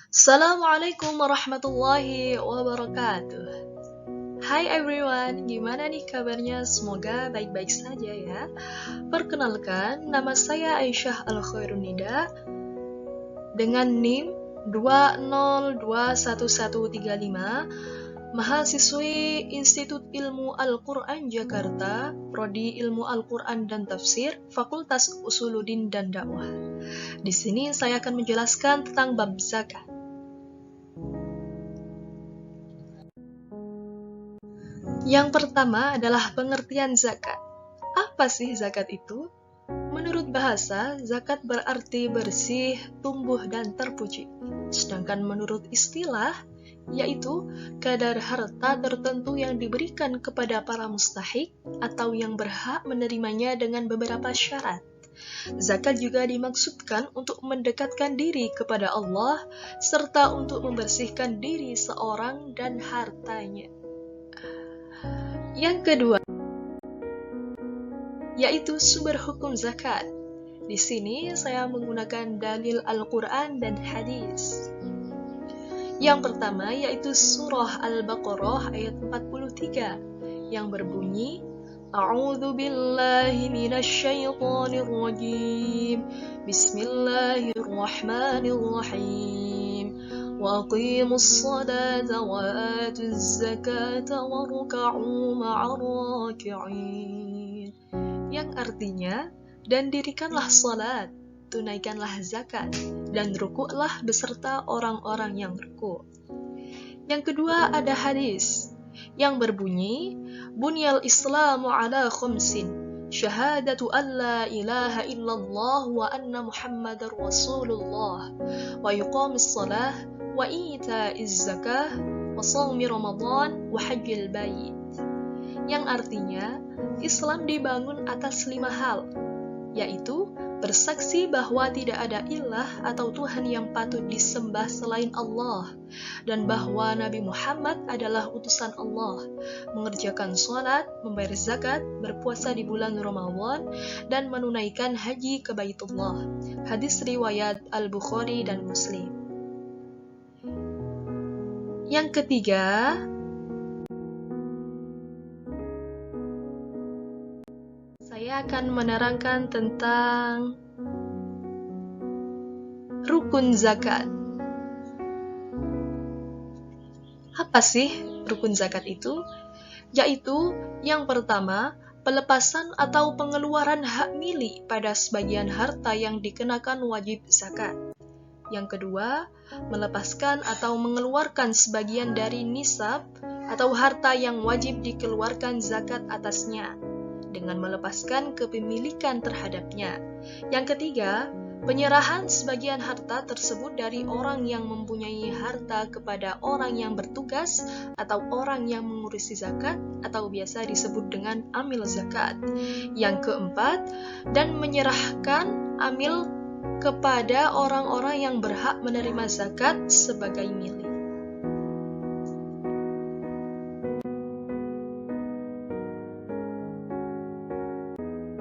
Assalamualaikum warahmatullahi wabarakatuh. Hai everyone, gimana nih kabarnya? Semoga baik-baik saja ya. Perkenalkan, nama saya Aisyah Al-Khairunida dengan NIM 2021135, mahasiswi Institut Ilmu Al-Quran Jakarta, Prodi Ilmu Al-Quran dan Tafsir, Fakultas Usuluddin dan Dakwah. Di sini saya akan menjelaskan tentang bab zakat. Yang pertama adalah pengertian zakat. Apa sih zakat itu? Menurut bahasa, zakat berarti bersih, tumbuh, dan terpuji. Sedangkan menurut istilah, yaitu kadar harta tertentu yang diberikan kepada para mustahik atau yang berhak menerimanya dengan beberapa syarat. Zakat juga dimaksudkan untuk mendekatkan diri kepada Allah serta untuk membersihkan diri seorang dan hartanya. Yang kedua, yaitu sumber hukum zakat. Di sini saya menggunakan dalil Al-Quran dan hadis. Yang pertama yaitu surah Al-Baqarah ayat 43 yang berbunyi, A'udzu billahi minasyaitonir rajim. Bismillahirrahmanirrahim. Wa aqimus salata wa atuz zakata warka'u ma'ar raki'in. Yang artinya, dan dirikanlah salat, tunaikanlah zakat, dan rukuklah beserta orang-orang yang rukuk. Yang kedua ada hadis yang berbunyi, Bunyal Islamu ala khumsin, syahadatu an la ilaha illallah wa anna Muhammadar Rasulullah, wa yuqamis salah, wa ita'iz zakah, wa shaumi Ramadan, wa hajjil bait. Yang artinya, Islam dibangun atas 5 hal, yaitu bersaksi bahwa tidak ada ilah atau Tuhan yang patut disembah selain Allah, dan bahwa Nabi Muhammad adalah utusan Allah, mengerjakan sholat, membayar zakat, berpuasa di bulan Ramadan, dan menunaikan haji ke Baitullah. Hadis riwayat Al-Bukhari dan Muslim. Yang ketiga, saya akan menerangkan tentang rukun zakat. Apa sih rukun zakat itu? Yaitu yang pertama, pelepasan atau pengeluaran hak milik pada sebagian harta yang dikenakan wajib zakat. Yang kedua, melepaskan atau mengeluarkan sebagian dari nisab atau harta yang wajib dikeluarkan zakat atasnya, dengan melepaskan kepemilikan terhadapnya. Yang ketiga, penyerahan sebagian harta tersebut dari orang yang mempunyai harta kepada orang yang bertugas atau orang yang mengurusi zakat atau biasa disebut dengan amil zakat. Yang keempat, dan menyerahkan amil kepada orang-orang yang berhak menerima zakat sebagai milik.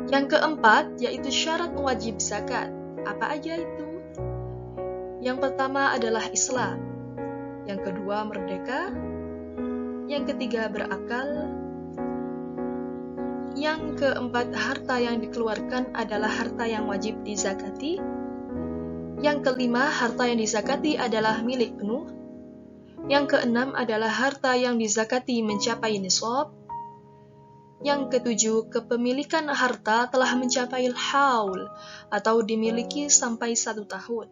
Yang keempat, yaitu syarat wajib zakat. Apa aja itu? Yang pertama adalah Islam. Yang kedua, merdeka. Yang ketiga, berakal. Yang keempat, harta yang dikeluarkan adalah harta yang wajib dizakati. Yang kelima, harta yang dizakati adalah milik penuh. Yang keenam adalah harta yang dizakati mencapai nisab. Yang ketujuh, kepemilikan harta telah mencapai haul atau dimiliki sampai 1 tahun.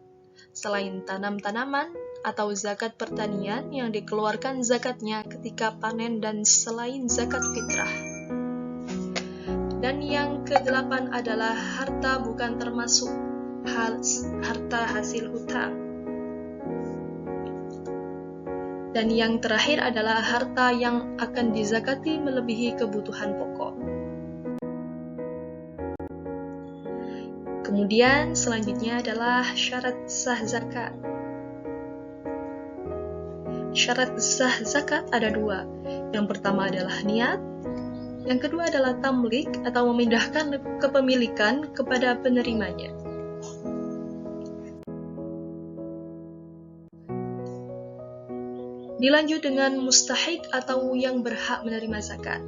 Selain tanam-tanaman atau zakat pertanian yang dikeluarkan zakatnya ketika panen dan selain zakat fitrah. Dan yang kedelapan adalah harta bukan termasuk harta hasil hutang. Dan yang terakhir adalah harta yang akan dizakati melebihi kebutuhan pokok. Kemudian selanjutnya adalah syarat sah zakat. Syarat sah zakat ada 2. Yang pertama adalah niat. Yang kedua adalah tamlik atau memindahkan kepemilikan kepada penerimanya. Dilanjut dengan mustahik atau yang berhak menerima zakat.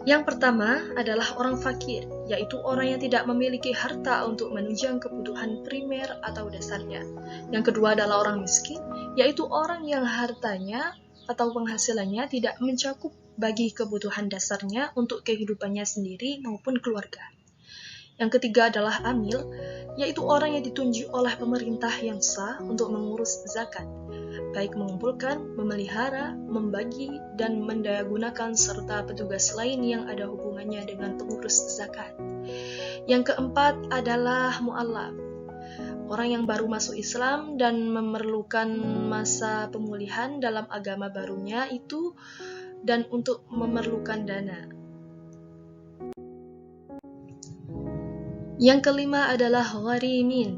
Yang pertama adalah orang fakir, yaitu orang yang tidak memiliki harta untuk menunjang kebutuhan primer atau dasarnya. Yang kedua adalah orang miskin, yaitu orang yang hartanya atau penghasilannya tidak mencakup bagi kebutuhan dasarnya untuk kehidupannya sendiri maupun keluarga. Yang ketiga adalah amil, yaitu orang yang ditunjuk oleh pemerintah yang sah untuk mengurus zakat, baik mengumpulkan, memelihara, membagi, dan mendayagunakan serta petugas lain yang ada hubungannya dengan pengurus zakat. Yang keempat adalah mu'allaf, orang yang baru masuk Islam dan memerlukan masa pemulihan dalam agama barunya itu dan untuk memerlukan dana. Yang kelima adalah gharimin,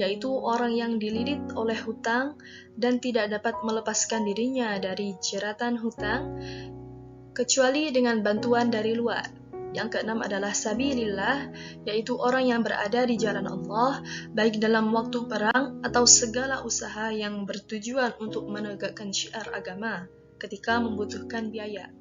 yaitu orang yang dililit oleh hutang dan tidak dapat melepaskan dirinya dari jeratan hutang kecuali dengan bantuan dari luar. Yang keenam adalah sabilillah, yaitu orang yang berada di jalan Allah, baik dalam waktu perang atau segala usaha yang bertujuan untuk menegakkan syiar agama ketika membutuhkan biaya.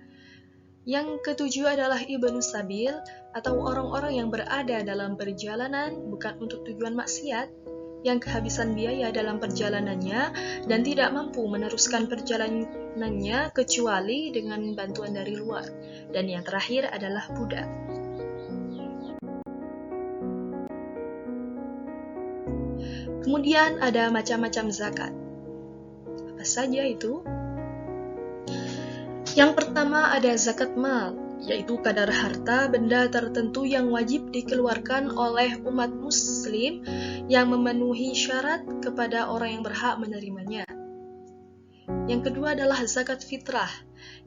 Yang ketujuh adalah ibnu sabil, atau orang-orang yang berada dalam perjalanan bukan untuk tujuan maksiat, yang kehabisan biaya dalam perjalanannya dan tidak mampu meneruskan perjalanannya kecuali dengan bantuan dari luar. Dan yang terakhir adalah budak. Kemudian ada macam-macam zakat. Apa saja itu? Yang pertama ada zakat mal, yaitu kadar harta benda tertentu yang wajib dikeluarkan oleh umat muslim yang memenuhi syarat kepada orang yang berhak menerimanya. Yang kedua adalah zakat fitrah,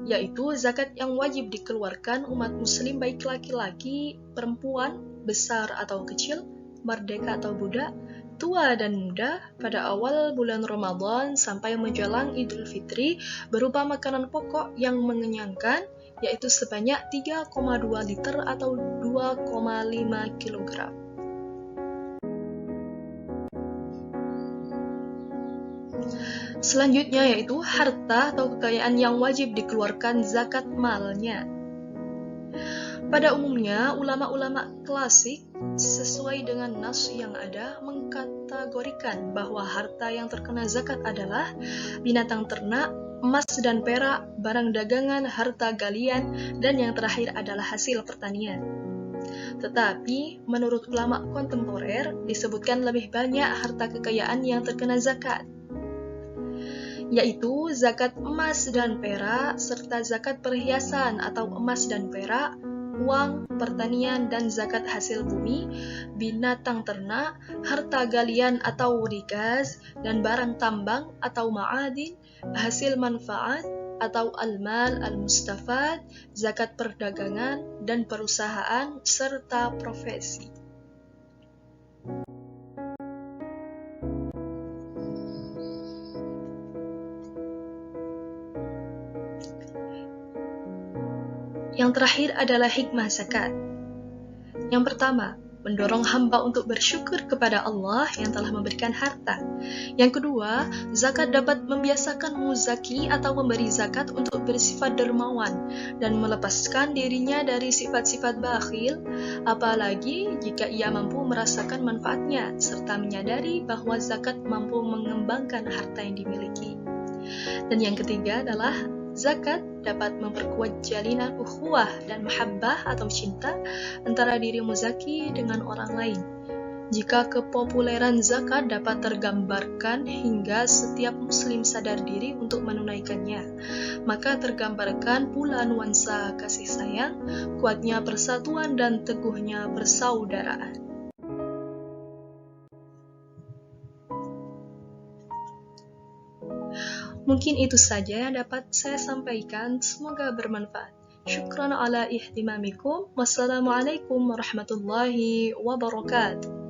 yaitu zakat yang wajib dikeluarkan umat muslim baik laki-laki, perempuan, besar atau kecil, merdeka atau budak, tua dan muda pada awal bulan Ramadan sampai menjelang Idul Fitri berupa makanan pokok yang mengenyangkan, yaitu sebanyak 3,2 liter atau 2,5 kg. Selanjutnya yaitu harta atau kekayaan yang wajib dikeluarkan zakat malnya. Pada umumnya, ulama-ulama klasik sesuai dengan nas yang ada mengkategorikan bahwa harta yang terkena zakat adalah binatang ternak, emas dan perak, barang dagangan, harta galian, dan yang terakhir adalah hasil pertanian. Tetapi, menurut ulama kontemporer, disebutkan lebih banyak harta kekayaan yang terkena zakat, yaitu zakat emas dan perak, serta zakat perhiasan atau emas dan perak, uang, pertanian, dan zakat hasil bumi, binatang ternak, harta galian atau rikaz, dan barang tambang atau ma'adin, hasil manfaat atau al-mal al-mustafad, zakat perdagangan dan perusahaan, serta profesi. Yang terakhir adalah hikmah zakat. Yang pertama, mendorong hamba untuk bersyukur kepada Allah yang telah memberikan harta. Yang kedua, zakat dapat membiasakan muzaki atau memberi zakat untuk bersifat dermawan dan melepaskan dirinya dari sifat-sifat bakhil, apalagi jika ia mampu merasakan manfaatnya, serta menyadari bahwa zakat mampu mengembangkan harta yang dimiliki. Dan yang ketiga adalah zakat dapat memperkuat jalinan ukhuwah dan mahabbah atau cinta antara diri muzaki dengan orang lain. Jika kepopuleran zakat dapat tergambarkan hingga setiap muslim sadar diri untuk menunaikannya, maka tergambarkan pula nuansa kasih sayang, kuatnya persatuan dan teguhnya persaudaraan. Mungkin itu saja yang dapat saya sampaikan, semoga bermanfaat. Syukran ala ihtimamikum. Wassalamualaikum warahmatullahi wabarakatuh.